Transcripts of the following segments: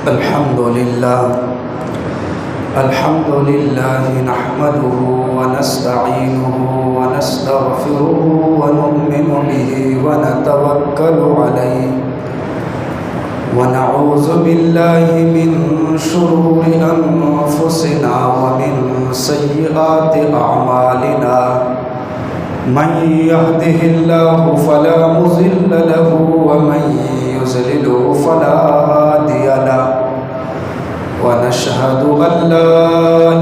الحمد لله نحمده ونستعينه ونستغفره ونؤمن به ونتوكل عليه ونعوذ بالله من شرور أنفسنا ومن سيئات أعمالنا من يهده الله فلا مضل له ومن يضلل فلا هادي له ونشهد أن لا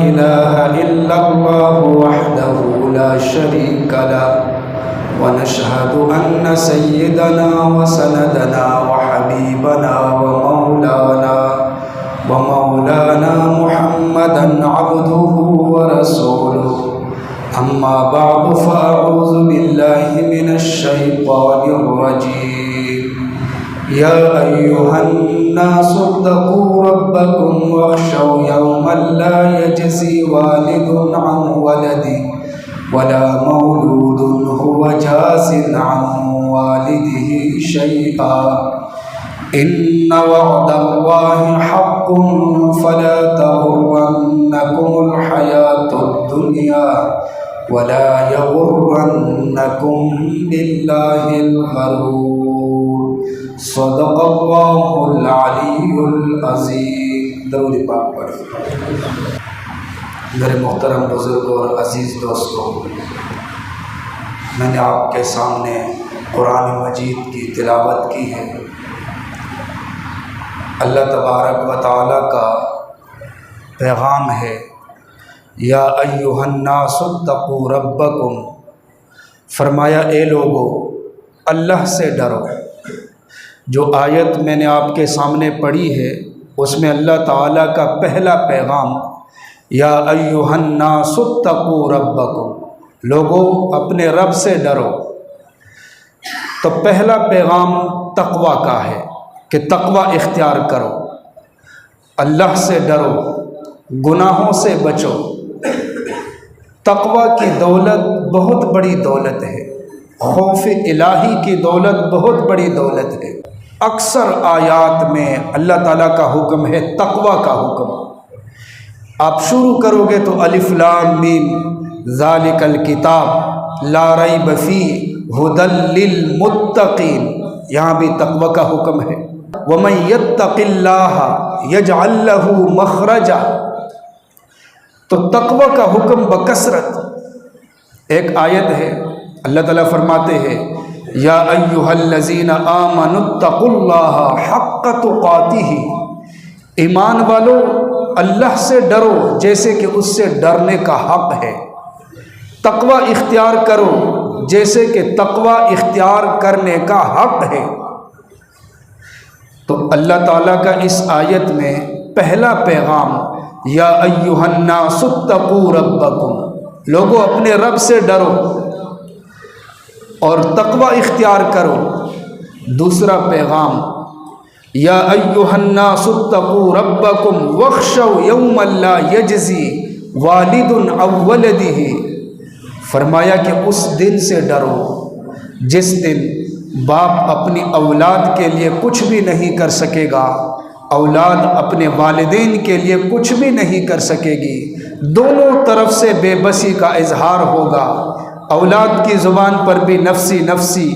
إله إلا الله وحده لا شريك له ونشهد أن سيدنا وسندنا وحبيبنا ومولانا محمدا عبده ورسوله أما بعد فأعوذ بالله من الشيطان الرجيم يا أيها الناس اتقوا ربكم واخشوا يوما لا يجزي والد عن ولده ولا مولود هو جاز عن والده شيئا إن وعد الله حق فلا تغرنكم الحياة الدنيا ولا يغرنكم بالله الغرور صدق الله العلی العظیم۔ درود پاک پڑھیں۔ میرے محترم بزرگوں اور عزیز دوستوں، میں نے آپ کے سامنے قرآن مجید کی تلاوت کی ہے۔ اللہ تبارک و تعالیٰ کا پیغام ہے، یا ایھا الناس اتقوا ربکم، فرمایا اے لوگو اللہ سے ڈرو۔ جو آیت میں نے آپ کے سامنے پڑھی ہے اس میں اللہ تعالیٰ کا پہلا پیغام یا ایھا الناس اتقوا ربکم، لوگو اپنے رب سے ڈرو۔ تو پہلا پیغام تقوی کا ہے کہ تقوی اختیار کرو، اللہ سے ڈرو، گناہوں سے بچو۔ تقوی کی دولت بہت بڑی دولت ہے، خوف الہی کی دولت بہت بڑی دولت ہے۔ اکثر آیات میں اللہ تعالیٰ کا حکم ہے تقوی کا حکم۔ آپ شروع کرو گے تو الف لام میم ذالک الکتاب لا ریب فیہ ھدی للمتقین، یہاں بھی تقوی کا حکم ہے۔ ومن یتق اللہ یجعل لہ مخرجا، تو تقوی کا حکم بکثرت۔ ایک آیت ہے اللہ تعالیٰ فرماتے ہیں یا ایھا الذین آمنوا اتقوا اللہ حق تقاتہ، ایمان والو اللہ سے ڈرو جیسے کہ اس سے ڈرنے کا حق ہے۔ تقوی اختیار کرو جیسے کہ تقوی اختیار کرنے کا حق ہے۔ تو اللہ تعالیٰ کا اس آیت میں پہلا پیغام یا ایھا الناس اتقوا ربکم، لوگو اپنے رب سے ڈرو اور تقوی اختیار کرو۔ دوسرا پیغام یا ایھا الناس اتقوا ربکم واخشوا یوما لا یجزی والد عن ولدہ، فرمایا کہ اس دن سے ڈرو جس دن باپ اپنی اولاد کے لیے کچھ بھی نہیں کر سکے گا، اولاد اپنے والدین کے لیے کچھ بھی نہیں کر سکے گی، دونوں طرف سے بے بسی کا اظہار ہوگا۔ اولاد کی زبان پر بھی نفسی نفسی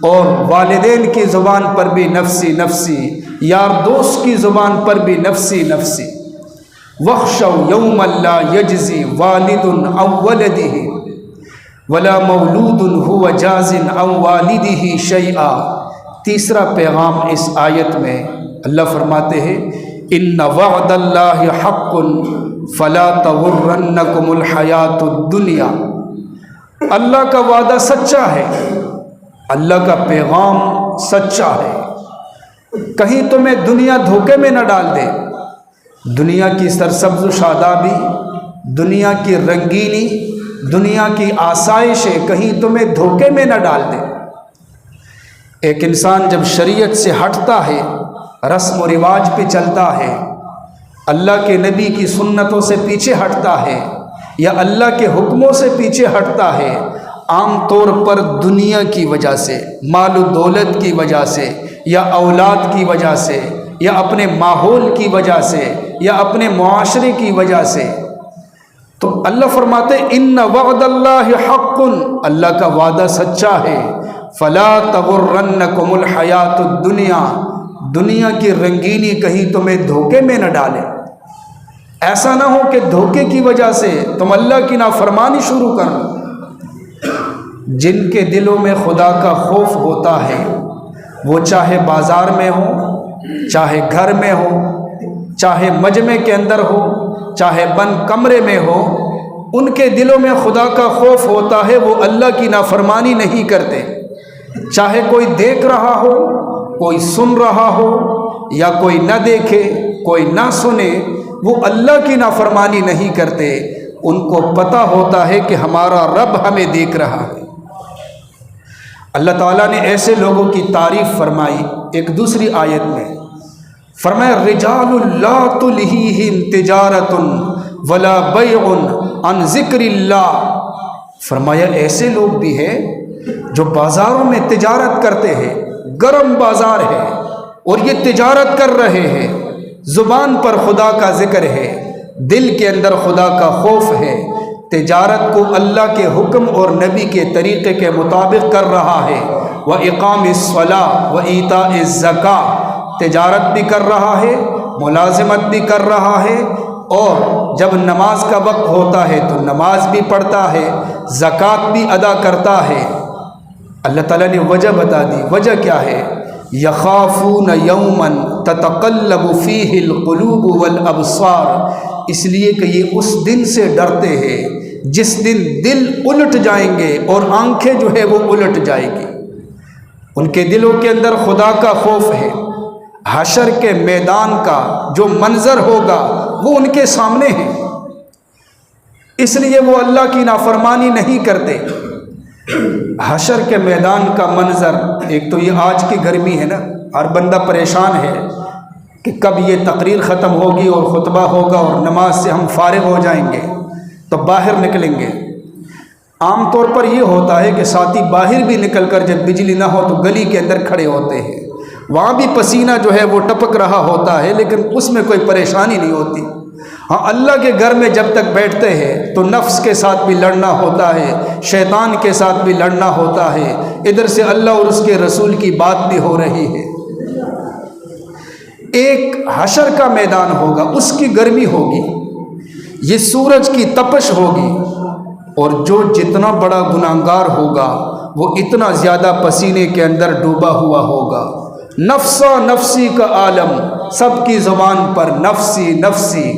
اور والدین کی زبان پر بھی نفسی نفسی، یار دوست کی زبان پر بھی نفسی نفسی۔ واخشوا یوما لا یجزی والد عن ولدہ ولا مولود هو جاز عن والدہ شیئا۔ تیسرا پیغام اس آیت میں اللہ فرماتے ہیں ان وعد اللہ حق فلا تغرنکم الحیاۃ الدنیا، اللہ کا وعدہ سچا ہے، اللہ کا پیغام سچا ہے، کہیں تمہیں دنیا دھوکے میں نہ ڈال دے۔ دنیا کی سرسبز و شادابی، دنیا کی رنگینی، دنیا کی آسائشیں کہیں تمہیں دھوکے میں نہ ڈال دے۔ ایک انسان جب شریعت سے ہٹتا ہے، رسم و رواج پہ چلتا ہے، اللہ کے نبی کی سنتوں سے پیچھے ہٹتا ہے یا اللہ کے حکموں سے پیچھے ہٹتا ہے، عام طور پر دنیا کی وجہ سے، مال و دولت کی وجہ سے یا اولاد کی وجہ سے یا اپنے ماحول کی وجہ سے یا اپنے معاشرے کی وجہ سے، تو اللہ فرماتے ان وعد اللہ حق، اللہ کا وعدہ سچا ہے، فلا تغرنکم الحیات الدنیا، دنیا کی رنگینی کہیں تمہیں دھوکے میں نہ ڈالے۔ ایسا نہ ہو کہ دھوکے کی وجہ سے تم اللہ کی نافرمانی شروع کر لو۔ جن کے دلوں میں خدا کا خوف ہوتا ہے، وہ چاہے بازار میں ہو، چاہے گھر میں ہو، چاہے مجمع کے اندر ہو، چاہے بند کمرے میں ہو، ان کے دلوں میں خدا کا خوف ہوتا ہے، وہ اللہ کی نافرمانی نہیں کرتے۔ چاہے کوئی دیکھ رہا ہو، کوئی سن رہا ہو، یا کوئی نہ دیکھے، کوئی نہ سنے، وہ اللہ کی نافرمانی نہیں کرتے۔ ان کو پتہ ہوتا ہے کہ ہمارا رب ہمیں دیکھ رہا ہے۔ اللہ تعالیٰ نے ایسے لوگوں کی تعریف فرمائی ایک دوسری آیت میں، فرمایا رجال لا تلہیہم تجارت ولا بیع عن ذکر اللہ، فرمایا ایسے لوگ بھی ہیں جو بازاروں میں تجارت کرتے ہیں، گرم بازار ہے اور یہ تجارت کر رہے ہیں، زبان پر خدا کا ذکر ہے، دل کے اندر خدا کا خوف ہے، تجارت کو اللہ کے حکم اور نبی کے طریقے کے مطابق کر رہا ہے، وَإِقَامِ الصَّلَاةِ وَإِيتَاءِ الزَّكَاةِ، تجارت بھی کر رہا ہے، ملازمت بھی کر رہا ہے، اور جب نماز کا وقت ہوتا ہے تو نماز بھی پڑھتا ہے، زکوٰۃ بھی ادا کرتا ہے۔ اللہ تعالیٰ نے وجہ بتا دی، وجہ کیا ہے؟ یخافون یوما تتقلب فیہ القلوب والابصار، اس لیے کہ یہ اس دن سے ڈرتے ہیں جس دن دل الٹ جائیں گے اور آنکھیں جو ہے وہ الٹ جائے گی۔ ان کے دلوں کے اندر خدا کا خوف ہے، حشر کے میدان کا جو منظر ہوگا وہ ان کے سامنے ہے، اس لیے وہ اللہ کی نافرمانی نہیں کرتے۔ حشر کے میدان کا منظر، ایک تو یہ آج کی گرمی ہے نا، ہر بندہ پریشان ہے کہ کب یہ تقریر ختم ہوگی اور خطبہ ہوگا اور نماز سے ہم فارغ ہو جائیں گے تو باہر نکلیں گے۔ عام طور پر یہ ہوتا ہے کہ ساتھی باہر بھی نکل کر جب بجلی نہ ہو تو گلی کے اندر کھڑے ہوتے ہیں، وہاں بھی پسینہ جو ہے وہ ٹپک رہا ہوتا ہے لیکن اس میں کوئی پریشانی نہیں ہوتی۔ ہاں اللہ کے گھر میں جب تک بیٹھتے ہیں تو نفس کے ساتھ بھی لڑنا ہوتا ہے، شیطان کے ساتھ بھی لڑنا ہوتا ہے، ادھر سے اللہ اور اس کے رسول کی بات بھی ہو رہی ہے۔ ایک حشر کا میدان ہوگا، اس کی گرمی ہوگی، یہ سورج کی تپش ہوگی، اور جو جتنا بڑا گناہگار ہوگا وہ اتنا زیادہ پسینے کے اندر ڈوبا ہوا ہوگا۔ نفسا نفسی کا عالم، سب کی زبان پر نفسی نفسی،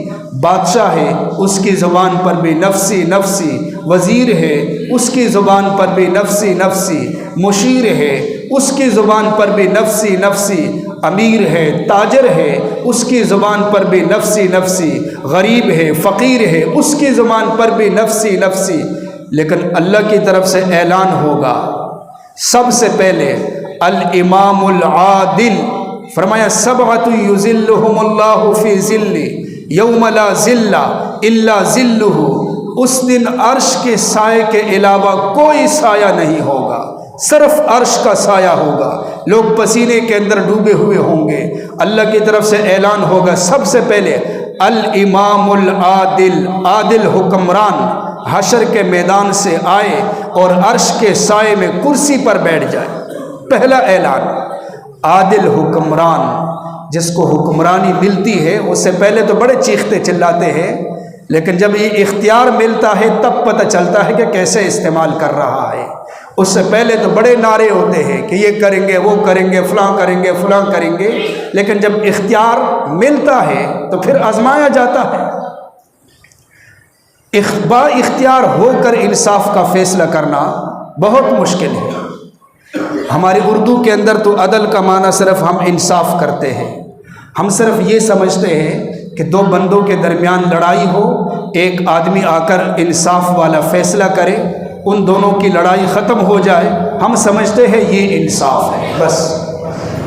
بادشاہ ہے اس کی زبان پر بھی نفسی نفسی، وزیر ہے اس کی زبان پر بھی نفسی نفسی، مشیر ہے اس کی زبان پر بھی نفسی نفسی، امیر ہے تاجر ہے اس کی زبان پر بھی نفسی نفسی، غریب ہے فقیر ہے اس کی زبان پر بھی نفسی نفسی۔ لیکن اللہ کی طرف سے اعلان ہوگا سب سے پہلے الامام العادل، فرمایا سبعۃ یظلھم اللہ فی ظلہ یوم لا ظل الا ظلہ، اس دن عرش کے سائے کے علاوہ کوئی سایہ نہیں ہوگا، صرف عرش کا سایہ ہوگا، لوگ پسینے کے اندر ڈوبے ہوئے ہوں گے، اللہ کی طرف سے اعلان ہوگا سب سے پہلے الامام العادل، عادل حکمران حشر کے میدان سے آئے اور عرش کے سائے میں کرسی پر بیٹھ جائے۔ پہلا اعلان عادل حکمران، جس کو حکمرانی ملتی ہے اس سے پہلے تو بڑے چیختے چلاتے ہیں، لیکن جب یہ اختیار ملتا ہے تب پتہ چلتا ہے کہ کیسے استعمال کر رہا ہے۔ اس سے پہلے تو بڑے نعرے ہوتے ہیں کہ یہ کریں گے وہ کریں گے فلاں کریں گے فلاں کریں گے، لیکن جب اختیار ملتا ہے تو پھر آزمایا جاتا ہے۔ با اختیار ہو کر انصاف کا فیصلہ کرنا بہت مشکل ہے۔ ہماری اردو کے اندر تو عدل کا معنی صرف ہم انصاف کرتے ہیں، ہم صرف یہ سمجھتے ہیں کہ دو بندوں کے درمیان لڑائی ہو، ایک آدمی آ کر انصاف والا فیصلہ کرے، ان دونوں کی لڑائی ختم ہو جائے، ہم سمجھتے ہیں یہ انصاف ہے بس۔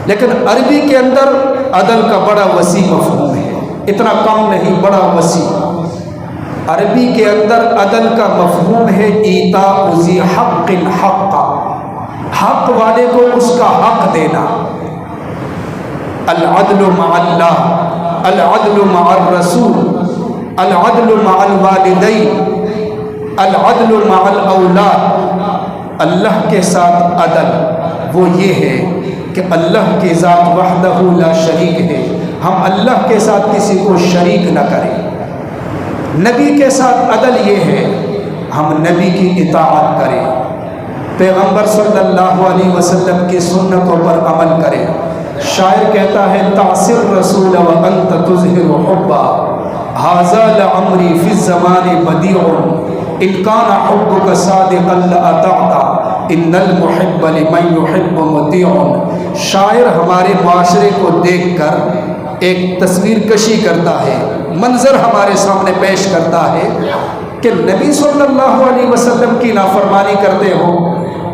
لیکن عربی کے اندر عدل کا بڑا وسیع مفہوم ہے، اتنا کم نہیں، بڑا وسیع۔ عربی کے اندر عدل کا مفہوم ہے ایتاء ذی حق حق، حق والے کو اس کا حق دینا۔ العدل مع اللہ، العدل مع الرسول، العدل مع الوالدین، العدل مع الاولاد۔ اللہ کے ساتھ عدل وہ یہ ہے کہ اللہ کی ذات وحدہ لا شریک ہے، ہم اللہ کے ساتھ کسی کو شریک نہ کریں۔ نبی کے ساتھ عدل یہ ہے ہم نبی کی اطاعت کریں، پیغمبر صلی اللہ علیہ وسلم کی سنتوں پر عمل کریں۔ شاعر کہتا ہے تعصر رسول وانت تظہر حبا، ھذا لعمری فی الزمان بدیع، ان کان حبک صادقا لاطعت، ان المحب لمن یحب مطیع۔ شاعر ہمارے معاشرے کو دیکھ کر ایک تصویر کشی کرتا ہے، منظر ہمارے سامنے پیش کرتا ہے کہ نبی صلی اللہ علیہ وسلم کی نافرمانی کرتے ہو،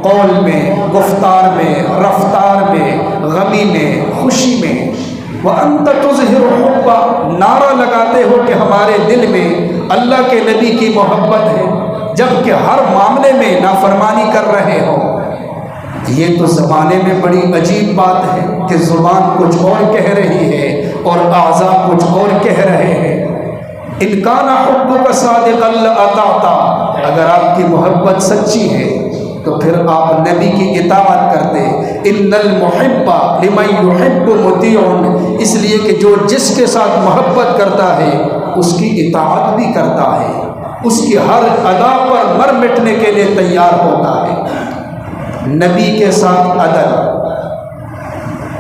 قول میں، گفتار میں، رفتار میں، غمی میں، خوشی میں، وَأَنْتَ تُظْهِرُ حُبَّ، نعرہ لگاتے ہو کہ ہمارے دل میں اللہ کے نبی کی محبت ہے، جبکہ ہر معاملے میں نافرمانی کر رہے ہو۔ یہ تو زمانے میں بڑی عجیب بات ہے کہ زبان کچھ اور کہہ رہی ہے اور اعضاء کچھ اور کہہ رہے ہیں۔ ان کان حبک صادقا لاطعت، اگر آپ کی محبت سچی ہے تو پھر آپ نبی کی اطاعت کرتے۔ ان المحب لمن یحب مطیع، اس لیے کہ جو جس کے ساتھ محبت کرتا ہے اس کی اطاعت بھی کرتا ہے، اس کی ہر ادا پر مر مٹنے کے لیے تیار ہوتا ہے۔ نبی کے ساتھ عدل،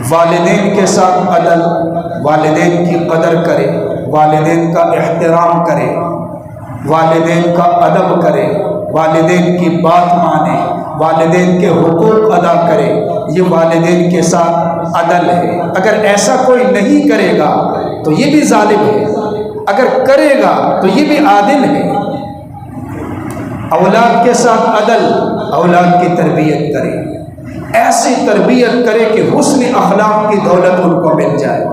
والدین کے ساتھ عدل، والدین کی قدر کرے، والدین کا احترام کرے، والدین کا ادب کرے، والدین کی بات مانے، والدین کے حقوق ادا کرے، یہ والدین کے ساتھ عدل ہے۔ اگر ایسا کوئی نہیں کرے گا تو یہ بھی ظالم ہے، اگر کرے گا تو یہ بھی عادل ہے۔ اولاد کے ساتھ عدل، اولاد کی تربیت کرے، ایسی تربیت کرے کہ حسن اخلاق کی دولت ان کو مل جائے۔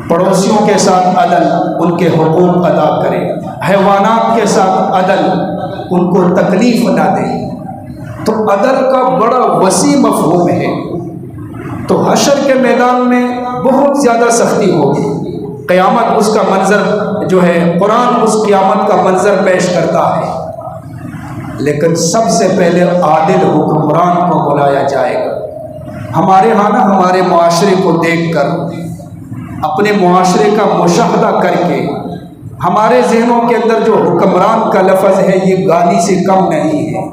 پڑوسیوں کے ساتھ عدل، ان کے حقوق ادا کرے۔ حیوانات کے ساتھ عدل، ان کو تکلیف نہ دے۔ تو عدل کا بڑا وسیع مفہوم ہے۔ تو حشر کے میدان میں بہت زیادہ سختی ہوگی، قیامت اس کا منظر جو ہے، قرآن اس قیامت کا منظر پیش کرتا ہے، لیکن سب سے پہلے عادل حکمران کو بلایا جائے گا۔ ہمارے ہاں نا، ہمارے معاشرے کو دیکھ کر، اپنے معاشرے کا مشاہدہ کر کے، ہمارے ذہنوں کے اندر جو حکمران کا لفظ ہے یہ گالی سے کم نہیں ہے۔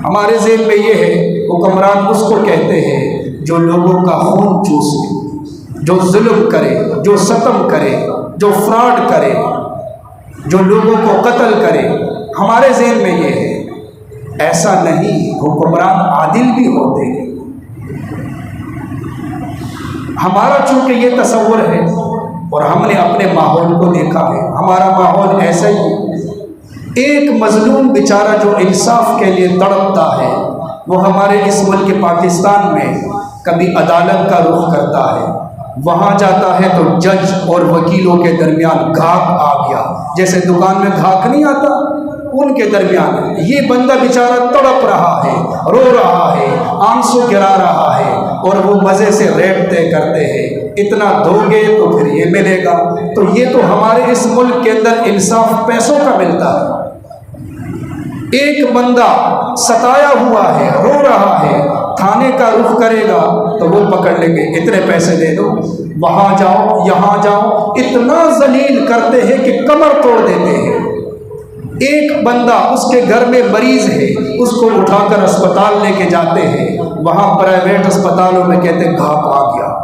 ہمارے ذہن میں یہ ہے حکمران اس کو کہتے ہیں جو لوگوں کا خون چوسے، جو ظلم کرے، جو ستم کرے، جو فراڈ کرے، جو لوگوں کو قتل کرے۔ ہمارے ذہن میں یہ ہے، ایسا نہیں، حکمران عادل بھی ہوتے ہیں۔ ہمارا چونکہ یہ تصور ہے اور ہم نے اپنے ماحول کو دیکھا ہے، ہمارا ماحول ایسا ہی ہے۔ ایک مظلوم بیچارہ جو انصاف کے لیے تڑپتا ہے، وہ ہمارے اس ملک پاکستان میں کبھی عدالت کا رخ کرتا ہے، وہاں جاتا ہے تو جج اور وکیلوں کے درمیان گھاک آ گیا، جیسے دکان میں گھاک نہیں آتا، ان کے درمیان یہ بندہ بیچارہ تڑپ رہا ہے، رو رہا ہے، آنسو گرا رہا ہے، اور وہ مزے سے ریٹ طے کرتے ہیں، اتنا دو گے تو پھر یہ ملے گا۔ تو یہ تو ہمارے اس ملک کے اندر انصاف پیسوں کا ملتا ہے۔ ایک بندہ ستایا ہوا ہے، رو رہا ہے، تھانے کا رخ کرے گا تو وہ پکڑ لیں گے، اتنے پیسے دے دو، وہاں جاؤ، یہاں جاؤ، اتنا ذلیل کرتے ہیں کہ کمر توڑ دیتے ہیں۔ ایک بندہ اس کے گھر میں مریض ہے، اس کو اٹھا کر اسپتال لے کے جاتے ہیں، وہاں پرائیویٹ اسپتالوں میں کہتے ہیں گھاک آ گیا۔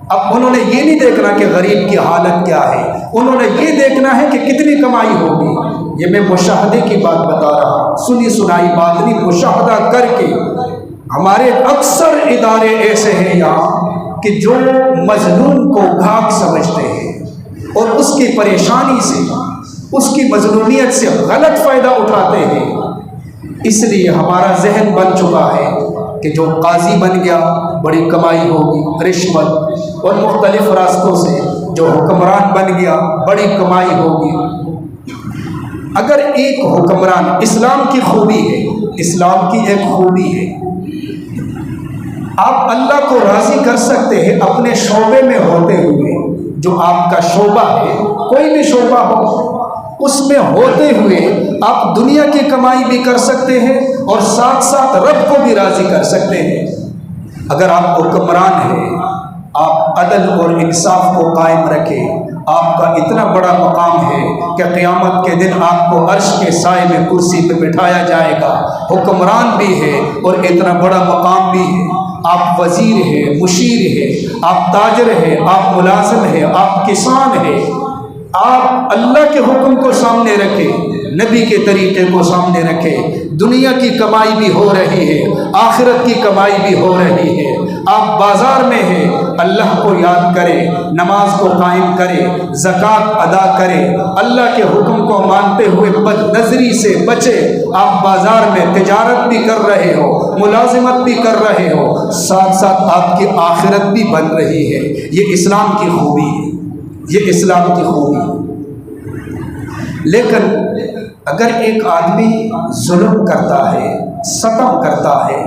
اب انہوں نے یہ نہیں دیکھنا کہ غریب کی حالت کیا ہے، انہوں نے یہ دیکھنا ہے کہ کتنی کمائی ہوگی۔ یہ میں مشاہدے کی بات بتا رہا ہوں، سنی سنائی بات نہیں، مشاہدہ کر کے۔ ہمارے اکثر ادارے ایسے ہیں یہاں کہ جو مظلوم کو گھاک سمجھتے ہیں اور اس کی پریشانی سے، اس کی مظلومیت سے غلط فائدہ اٹھاتے ہیں۔ اس لیے ہمارا ذہن بن چکا ہے کہ جو قاضی بن گیا بڑی کمائی ہوگی، رشوت اور مختلف راستوں سے جو حکمران بن گیا بڑی کمائی ہوگی۔ اگر ایک حکمران، اسلام کی خوبی ہے، اسلام کی ایک خوبی ہے آپ اللہ کو راضی کر سکتے ہیں اپنے شعبے میں ہوتے ہوئے، جو آپ کا شعبہ ہے، کوئی بھی شعبہ ہو، اس میں ہوتے ہوئے آپ دنیا کی کمائی بھی کر سکتے ہیں اور ساتھ ساتھ رب کو بھی راضی کر سکتے ہیں۔ اگر آپ حکمران ہیں، آپ عدل اور انصاف کو قائم رکھیں، آپ کا اتنا بڑا مقام ہے کہ قیامت کے دن آپ کو عرش کے سائے میں کرسی پہ بٹھایا جائے گا۔ حکمران بھی ہے اور اتنا بڑا مقام بھی ہے، آپ وزیر ہیں، مشیر ہیں، آپ تاجر ہیں، آپ ملازم ہیں، آپ کسان ہیں، آپ اللہ کے حکم کو سامنے رکھیں، نبی کے طریقے کو سامنے رکھیں، دنیا کی کمائی بھی ہو رہی ہے، آخرت کی کمائی بھی ہو رہی ہے، آپ بازار میں ہیں، اللہ کو یاد کریں، نماز کو قائم کریں، زکوٰۃ ادا کریں، اللہ کے حکم کو مانتے ہوئے بد نظری سے بچیں۔ آپ بازار میں تجارت بھی کر رہے ہو، ملازمت بھی کر رہے ہو، ساتھ ساتھ آپ کی آخرت بھی بن رہی ہے۔ یہ اسلام کی خوبی ہے، یہ اسلام کی خوبی ہے۔ لیکن اگر ایک آدمی ظلم کرتا ہے، ستم کرتا ہے،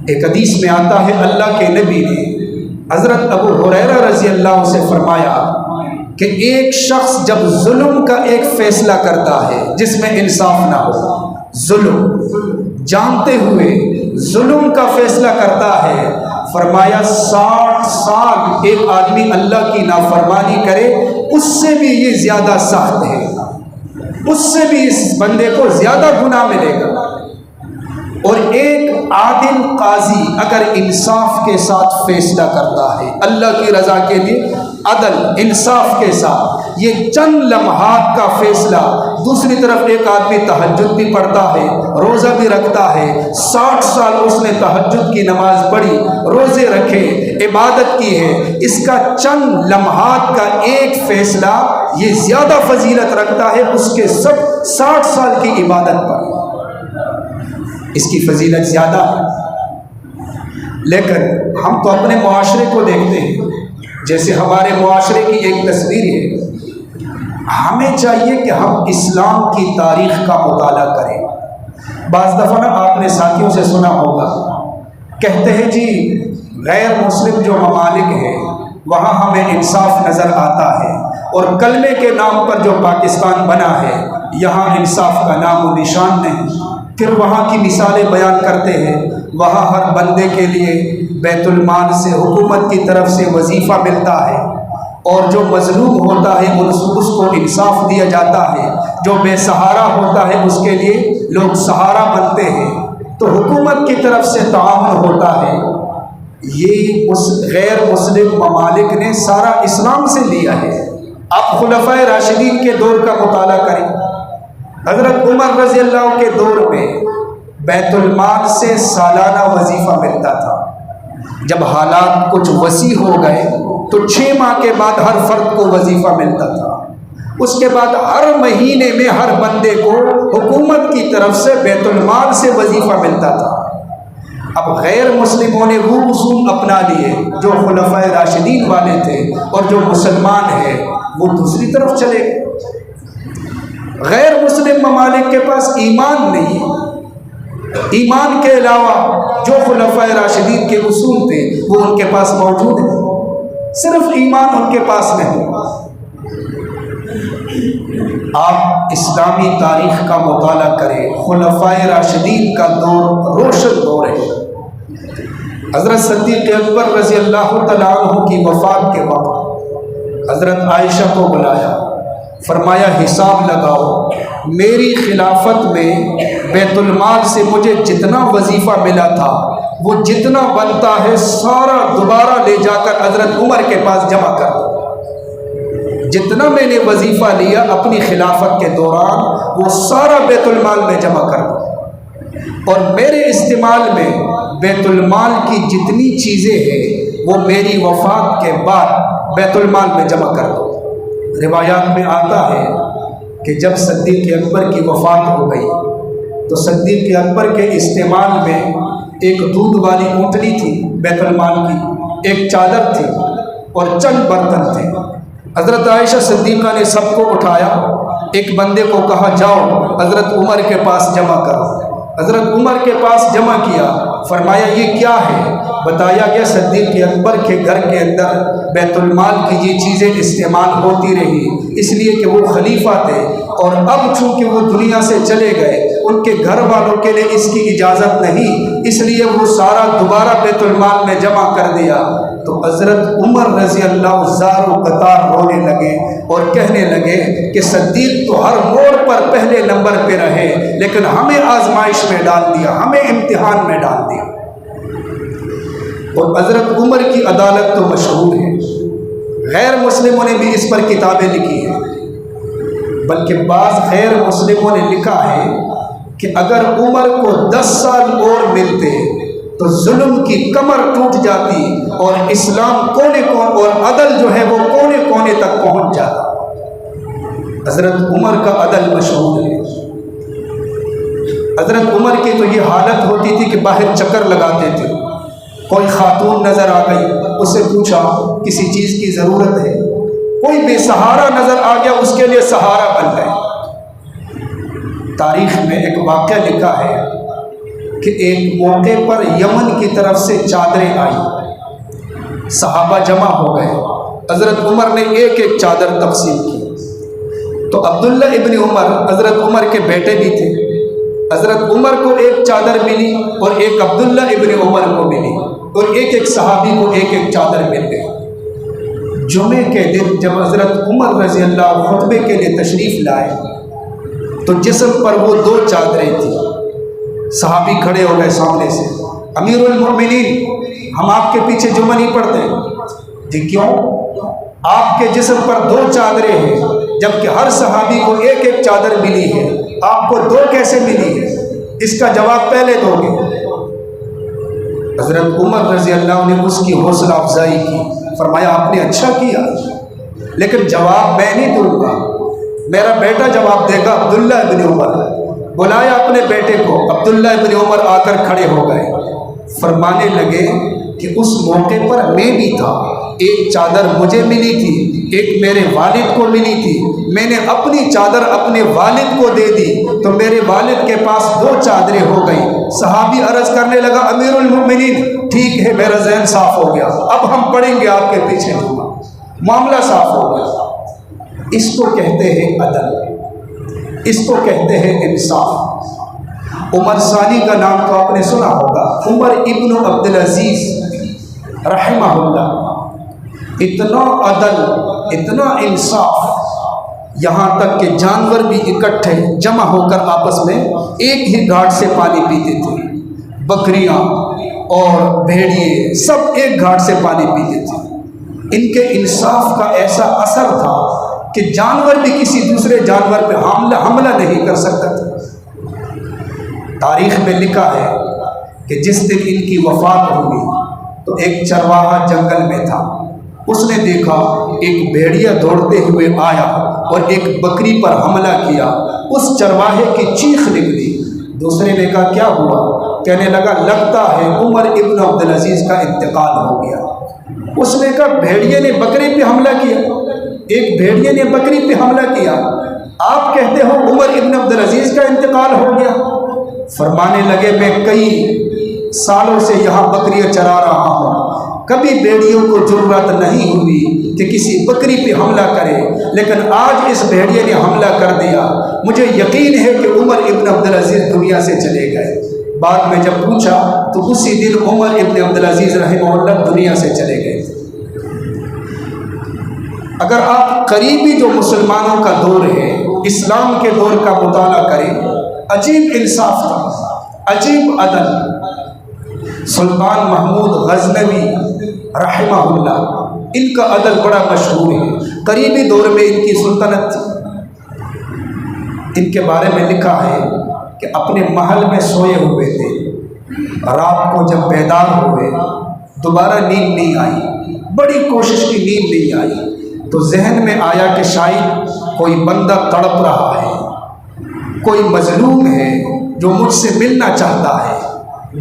ایک حدیث میں آتا ہے اللہ کے نبی نے حضرت ابو ہریرہ رضی اللہ سے فرمایا کہ ایک شخص جب ظلم کا ایک فیصلہ کرتا ہے جس میں انصاف نہ ہو، ظلم جانتے ہوئے ظلم کا فیصلہ کرتا ہے، فرمایا 60 سال ایک آدمی اللہ کی نافرمانی کرے اس سے بھی یہ زیادہ سخت ہے، اس سے بھی اس بندے کو زیادہ گناہ ملے گا۔ اور ایک عادل قاضی اگر انصاف کے ساتھ فیصلہ کرتا ہے، اللہ کی رضا کے لیے عدل انصاف کے ساتھ، یہ چند لمحات کا فیصلہ، دوسری طرف ایک آدمی تہجد بھی پڑھتا ہے، روزہ بھی رکھتا ہے، 60 سال اس نے تہجد کی نماز پڑھی، روزے رکھے، عبادت کی ہے، اس کا چند لمحات کا ایک فیصلہ یہ زیادہ فضیلت رکھتا ہے اس کے سب 60 سال کی عبادت پر، اس کی فضیلت زیادہ ہے۔ لیکن ہم تو اپنے معاشرے کو دیکھتے ہیں، جیسے ہمارے معاشرے کی ایک تصویر ہے، ہمیں چاہیے کہ ہم اسلام کی تاریخ کا مطالعہ کریں۔ بعض دفعہ آپ نے ساتھیوں سے سنا ہوگا، کہتے ہیں جی غیر مسلم جو ممالک ہیں وہاں ہمیں انصاف نظر آتا ہے، اور کلمے کے نام پر جو پاکستان بنا ہے یہاں انصاف کا نام و نشان نہیں۔ پھر وہاں کی مثالیں بیان کرتے ہیں، وہاں ہر بندے کے لیے بیت المال سے حکومت کی طرف سے وظیفہ ملتا ہے، اور جو مظلوم ہوتا ہے اس کو انصاف دیا جاتا ہے، جو بے سہارا ہوتا ہے اس کے لیے لوگ سہارا بنتے ہیں، تو حکومت کی طرف سے تعاون ہوتا ہے۔ یہ اس غیر مسلم ممالک نے سارا اسلام سے لیا ہے۔ آپ خلفائے راشدین کے دور کا مطالعہ کریں، حضرت عمر رضی اللہ کے دور میں بیت المال سے سالانہ وظیفہ ملتا تھا۔ جب حالات کچھ وسیع ہو گئے تو 6 ماہ کے بعد ہر فرد کو وظیفہ ملتا تھا، اس کے بعد ہر مہینے میں ہر بندے کو حکومت کی طرف سے بیت المال سے وظیفہ ملتا تھا۔ اب غیر مسلموں نے وہ اصول اپنا لیے جو خلفائے راشدین والے تھے، اور جو مسلمان ہیں وہ دوسری طرف چلے گئے۔ غیر مسلم ممالک کے پاس ایمان نہیں، ایمان کے علاوہ جو خلفائے راشدین کے اصول تھے وہ ان کے پاس موجود ہیں، صرف ایمان ان کے پاس نہیں۔ آپ اسلامی تاریخ کا مطالعہ کریں، خلفائے راشدین کا دور روشن دور ہے۔ حضرت صدیق اکبر رضی اللہ تعالیٰ عنہ کی وفات کے وقت حضرت عائشہ کو بلایا، فرمایا حساب لگاؤ، میری خلافت میں بیت المال سے مجھے جتنا وظیفہ ملا تھا وہ جتنا بنتا ہے سارا دوبارہ لے جا کر حضرت عمر کے پاس جمع کر دو۔ جتنا میں نے وظیفہ لیا اپنی خلافت کے دوران وہ سارا بیت المال میں جمع کر دو، اور میرے استعمال میں بیت المال کی جتنی چیزیں ہیں وہ میری وفات کے بعد بیت المال میں جمع کر دو۔ روایات میں آتا ہے کہ جب صدیق اکبر کی وفات ہو گئی تو صدیق اکبر کے استعمال میں ایک دودھ والی اونٹنی تھی بیت المال کی، ایک چادر تھی اور چند برتن تھے۔ حضرت عائشہ صدیقہ نے سب کو اٹھایا، ایک بندے کو کہا جاؤ حضرت عمر کے پاس جمع کرو۔ حضرت عمر کے پاس جمع کیا، فرمایا یہ کیا ہے؟ بتایا گیا صدیق اکبر کے گھر کے اندر بیت المال کی یہ چیزیں استعمال ہوتی رہی، اس لیے کہ وہ خلیفہ تھے، اور اب چونکہ وہ دنیا سے چلے گئے، ان کے گھر والوں کے لیے اس کی اجازت نہیں، اس لیے وہ سارا دوبارہ بیت المال میں جمع کر دیا۔ تو حضرت عمر رضی اللہ زار و قطار رونے لگے اور کہنے لگے کہ صدیق تو ہر موڑ پر پہلے نمبر پہ رہے، لیکن ہمیں آزمائش میں ڈال دیا، ہمیں امتحان میں ڈال دیا۔ اور حضرت عمر کی عدالت تو مشہور ہے، غیر مسلموں نے بھی اس پر کتابیں لکھی ہیں، بلکہ بعض غیر مسلموں نے لکھا ہے کہ اگر عمر کو 10 سال اور ملتے تو ظلم کی کمر ٹوٹ جاتی اور اسلام کونے اور عدل جو ہے وہ کونے کونے تک پہنچ جاتا۔ حضرت عمر کا عدل مشہور ہے۔ حضرت عمر کی تو یہ حالت ہوتی تھی کہ باہر چکر لگاتے تھے، کوئی خاتون نظر آ گئی، اس سے پوچھا کسی چیز کی ضرورت ہے، کوئی بے سہارا نظر آ گیا، اس کے لیے سہارا بن گئے۔ تاریخ میں ایک واقعہ لکھا ہے کہ ایک موقع پر یمن کی طرف سے چادریں آئی، صحابہ جمع ہو گئے، حضرت عمر نے ایک ایک چادر تقسیم کی۔ تو عبداللہ ابن عمر حضرت عمر کے بیٹے بھی تھے، حضرت عمر کو ایک چادر ملی اور ایک عبداللہ ابن عمر کو ملی، اور ایک ایک صحابی کو ایک ایک چادر مل گئی۔ جمعے کے دن جب حضرت عمر رضی اللہ خطبے کے لیے تشریف لائے تو جسم پر وہ 2 چادریں تھیں۔ صحابی کھڑے ہو گئے سامنے سے، امیر المؤمنین ہم آپ کے پیچھے جمعہ نہیں پڑھتے۔ جی کیوں؟ آپ کے جسم پر 2 چادریں ہیں، جبکہ ہر صحابی کو ایک ایک چادر ملی ہے، آپ کو 2 کیسے ملی ہے؟ اس کا جواب پہلے دو گے۔ حضرت عمر رضی اللہ نے اس کی حوصلہ افزائی کی، فرمایا آپ نے اچھا کیا، لیکن جواب میں نہیں دوں گا، میرا بیٹا جواب دے گا، عبداللہ ابن عمر۔ بلایا اپنے بیٹے کو، عبداللہ ابن عمر آ کر کھڑے ہو گئے، فرمانے لگے کہ اس موقع پر میں بھی تھا، ایک چادر مجھے ملی تھی، ایک میرے والد کو ملی تھی، میں نے اپنی چادر اپنے والد کو دے دی تو میرے والد کے پاس 2 چادریں ہو گئی۔ صحابی عرض کرنے لگا امیر المؤمنین ٹھیک ہے، میرا ذہن صاف ہو گیا، اب ہم پڑھیں گے آپ کے پیچھے، معاملہ صاف ہو گیا۔ اس کو کہتے ہیں عدل، اس کو کہتے ہیں انصاف۔ عمر ثانی کا نام تو آپ نے سنا ہوگا، عمر ابن عبدالعزیز رحمہ اللہ، اتنا عدل، اتنا انصاف، یہاں تک کہ جانور بھی اکٹھے جمع ہو کر آپس میں ایک ہی گھاٹ سے پانی پیتے تھے، بکریاں اور بھیڑیے سب ایک گھاٹ سے پانی پیتے تھے۔ ان کے انصاف کا ایسا اثر تھا کہ جانور بھی کسی دوسرے جانور پہ حملہ نہیں کر سکتا تھا۔ تاریخ میں لکھا ہے کہ جس دن ان کی وفات ہوئی تو ایک چرواہا جنگل میں تھا، اس نے دیکھا ایک بھیڑیا دوڑتے ہوئے آیا اور ایک بکری پر حملہ کیا، اس چرواہے کی چیخ نکلی۔ دوسرے نے کہا کیا ہوا؟ کہنے لگا لگتا ہے عمر ابن عبدالعزیز کا انتقال ہو گیا۔ اس نے کہا بھیڑیے نے بکری پہ حملہ کیا، ایک بھیڑیے نے بکری پہ حملہ کیا، آپ کہتے ہو عمر ابن عبدالعزیز کا انتقال ہو گیا؟ فرمانے لگے میں کئی سالوں سے یہاں بکریاں چرا رہا ہوں، کبھی بھیڑیوں کو ضرورت نہیں ہوئی کہ کسی بکری پہ حملہ کرے، لیکن آج اس بھیڑیے نے حملہ کر دیا۔ مجھے یقین ہے کہ عمر ابن عبدالعزیز دنیا سے چلے گئے۔ بعد میں جب پوچھا تو اسی دن عمر ابن عبدالعزیز رحمہ اللہ دنیا سے چلے گئے۔ اگر آپ قریبی جو مسلمانوں کا دور ہے، اسلام کے دور کا مطالعہ کریں، عجیب انصاف تھا، عجیب عدل۔ سلطان محمود غزنوی رحمہ اللہ، ان کا عدل بڑا مشہور ہے، قریبی دور میں ان کی سلطنت تھی۔ ان کے بارے میں لکھا ہے کہ اپنے محل میں سوئے ہوئے تھے، رات کو جب بیدار ہوئے دوبارہ نیند نہیں آئی، بڑی کوشش کی نیند نہیں آئی، تو ذہن میں آیا کہ شاید کوئی بندہ تڑپ رہا ہے، کوئی مظلوم ہے جو مجھ سے ملنا چاہتا ہے۔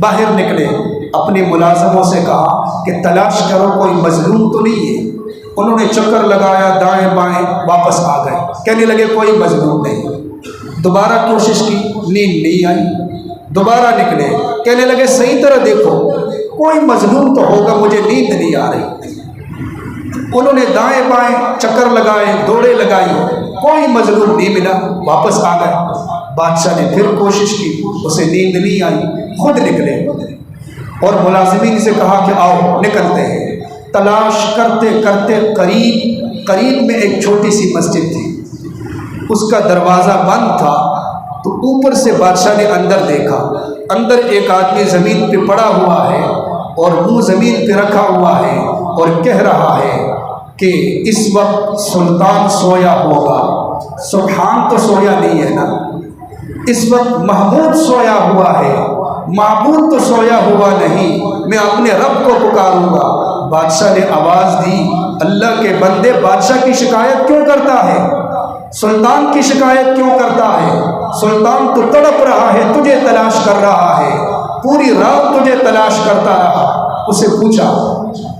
باہر نکلے، اپنے ملازموں سے کہا کہ تلاش کرو کوئی مظلوم تو نہیں ہے۔ انہوں نے چکر لگایا دائیں بائیں، واپس آ گئے، کہنے لگے کوئی مظلوم نہیں۔ دوبارہ کوشش کی، نیند نہیں آئی، دوبارہ نکلے، کہنے لگے صحیح طرح دیکھو، کوئی مظلوم تو ہوگا، مجھے نیند نہیں آ رہی۔ انہوں نے دائیں بائیں چکر لگائے، دوڑے لگائی، کوئی مظلوم نہیں ملا، واپس آ گئے۔ بادشاہ نے پھر کوشش کی، اسے نیند نہیں آئی، خود نکلے اور ملازمین سے کہا کہ آؤ نکلتے ہیں۔ تلاش کرتے کرتے قریب میں ایک چھوٹی سی مسجد تھی، اس کا دروازہ بند تھا، تو اوپر سے بادشاہ نے اندر دیکھا، اندر ایک آدمی زمین پہ پڑا ہوا ہے اور منہ زمین پہ رکھا ہوا ہے اور کہہ رہا ہے کہ اس وقت سلطان سویا ہوگا۔ سبحان تو سویا نہیں ہے نا، اس وقت محمود سویا ہوا ہے، معبود تو سویا ہوا نہیں، میں اپنے رب کو پکاروں گا۔ بادشاہ نے آواز دی، اللہ کے بندے بادشاہ کی شکایت کیوں کرتا ہے؟ سلطان کی شکایت کیوں کرتا ہے؟ سلطان تو تڑپ رہا ہے، تجھے تلاش کر رہا ہے، پوری رات تجھے تلاش کرتا رہا۔ اسے پوچھا،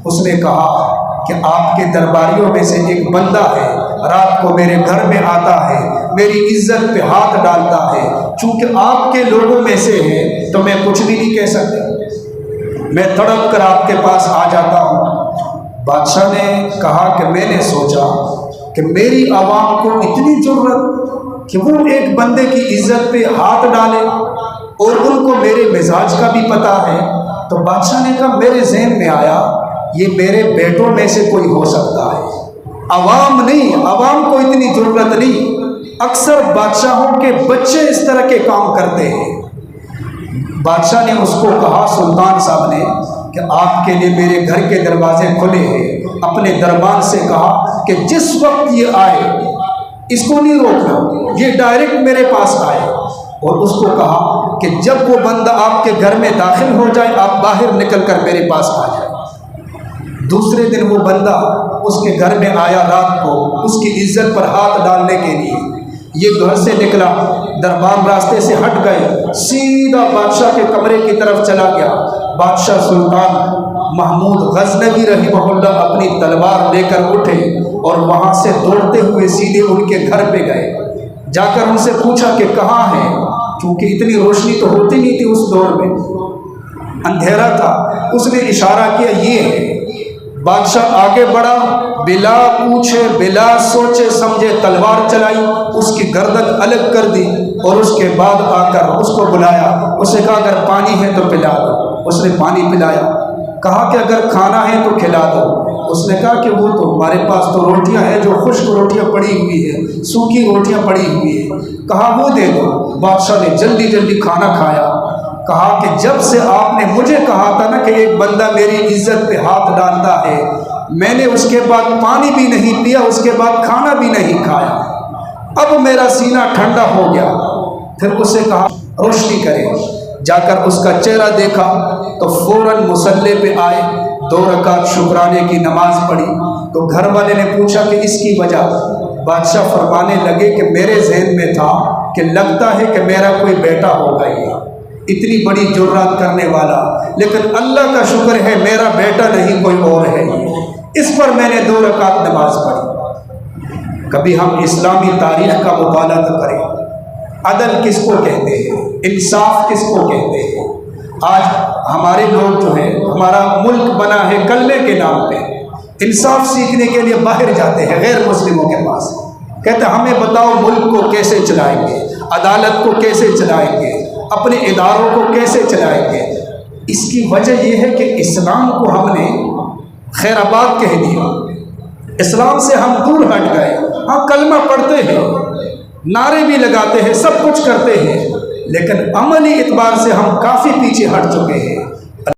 اس نے کہا کہ آپ کے درباریوں میں سے ایک بندہ ہے، رات کو میرے گھر میں آتا ہے، میری عزت پہ ہاتھ ڈالتا ہے، چونکہ آپ کے لوگوں میں سے ہے تو میں کچھ بھی نہیں کہہ سکتا، میں تڑپ کر آپ کے پاس آ جاتا ہوں۔ بادشاہ نے کہا کہ میں نے سوچا کہ میری عوام کو اتنی ضرورت کہ وہ ایک بندے کی عزت پہ ہاتھ ڈالے، اور ان کو میرے مزاج کا بھی پتہ ہے، تو بادشاہ نے کہا میرے ذہن میں آیا یہ میرے بیٹوں میں سے کوئی ہو سکتا ہے، عوام نہیں، عوام کو اتنی ضرورت نہیں، اکثر بادشاہوں کے بچے اس طرح کے کام کرتے ہیں۔ بادشاہ نے اس کو کہا، سلطان صاحب نے، کہ آپ کے لیے میرے گھر کے دروازے کھلے ہیں۔ اپنے دربان سے کہا کہ جس وقت یہ آئے اس کو نہیں روکنا، یہ ڈائریکٹ میرے پاس آئے، اور اس کو کہا کہ جب وہ بندہ آپ کے گھر میں داخل ہو جائے آپ باہر نکل کر میرے پاس آ جائے۔ دوسرے دن وہ بندہ اس کے گھر میں آیا رات کو، اس کی عزت پر ہاتھ ڈالنے کے لیے، یہ گھر سے نکلا، دربان راستے سے ہٹ گئے، سیدھا بادشاہ کے کمرے کی طرف چلا گیا۔ بادشاہ سلطان محمود غزنوی رحمہ اللہ اپنی تلوار لے کر اٹھے اور وہاں سے دوڑتے ہوئے سیدھے ان کے گھر پہ گئے، جا کر ان سے پوچھا کہ کہاں ہیں، کیونکہ اتنی روشنی تو ہوتی نہیں تھی اس دور میں، اندھیرا تھا۔ اس نے اشارہ کیا یہ ہے۔ بادشاہ آگے بڑھا، بلا پوچھے بلا سوچے سمجھے تلوار چلائی، اس کی گردن الگ کر دی، اور اس کے بعد آ کر اس کو بلایا، اسے کہا اگر پانی ہے تو پلا دو، اس نے پانی پلایا، کہا کہ اگر کھانا ہے تو کھلا دو، اس نے کہا کہ وہ تو ہمارے پاس تو روٹیاں ہیں، جو خشک روٹیاں پڑی ہوئی ہیں، سوکھی روٹیاں پڑی ہوئی ہیں، کہا وہ دے دو۔ بادشاہ نے جلدی جلدی کھانا کھایا، کہا کہ جب سے آپ نے مجھے کہا تھا نا کہ ایک بندہ میری عزت پہ ہاتھ ڈالتا ہے، میں نے اس کے بعد پانی بھی نہیں پیا، اس کے بعد کھانا بھی نہیں کھایا، اب میرا سینہ ٹھنڈا ہو گیا۔ پھر اسے کہا روشنی کرے، جا کر اس کا چہرہ دیکھا تو فوراً مصلی پہ آئے، 2 رکعت شکرانے کی نماز پڑھی۔ تو گھر والے نے پوچھا کہ اس کی وجہ؟ بادشاہ فرمانے لگے کہ میرے ذہن میں تھا کہ لگتا ہے کہ میرا کوئی بیٹا ہوگا، یہ اتنی بڑی جرات کرنے والا، لیکن اللہ کا شکر ہے میرا بیٹا نہیں کوئی اور ہے، اس پر میں نے 2 رکعت نماز پڑھی۔ کبھی ہم اسلامی تاریخ کا مطالعہ کریں، عدل کس کو کہتے ہیں، انصاف کس کو کہتے ہیں۔ آج ہمارے لوگ جو ہیں، ہمارا ملک بنا ہے کلمے کے نام پہ، انصاف سیکھنے کے لیے باہر جاتے ہیں غیر مسلموں کے پاس، کہتے ہیں ہمیں بتاؤ ملک کو کیسے چلائیں گے، عدالت کو کیسے چلائیں گے، اپنے اداروں کو کیسے چلائیں گے۔ اس کی وجہ یہ ہے کہ اسلام کو ہم نے خیر آباد کہہ دیا، اسلام سے ہم دور ہٹ گئے۔ ہاں کلمہ پڑھتے ہیں، نعرے بھی لگاتے ہیں، سب کچھ کرتے ہیں، لیکن عملی اعتبار سے ہم کافی پیچھے ہٹ چکے ہیں۔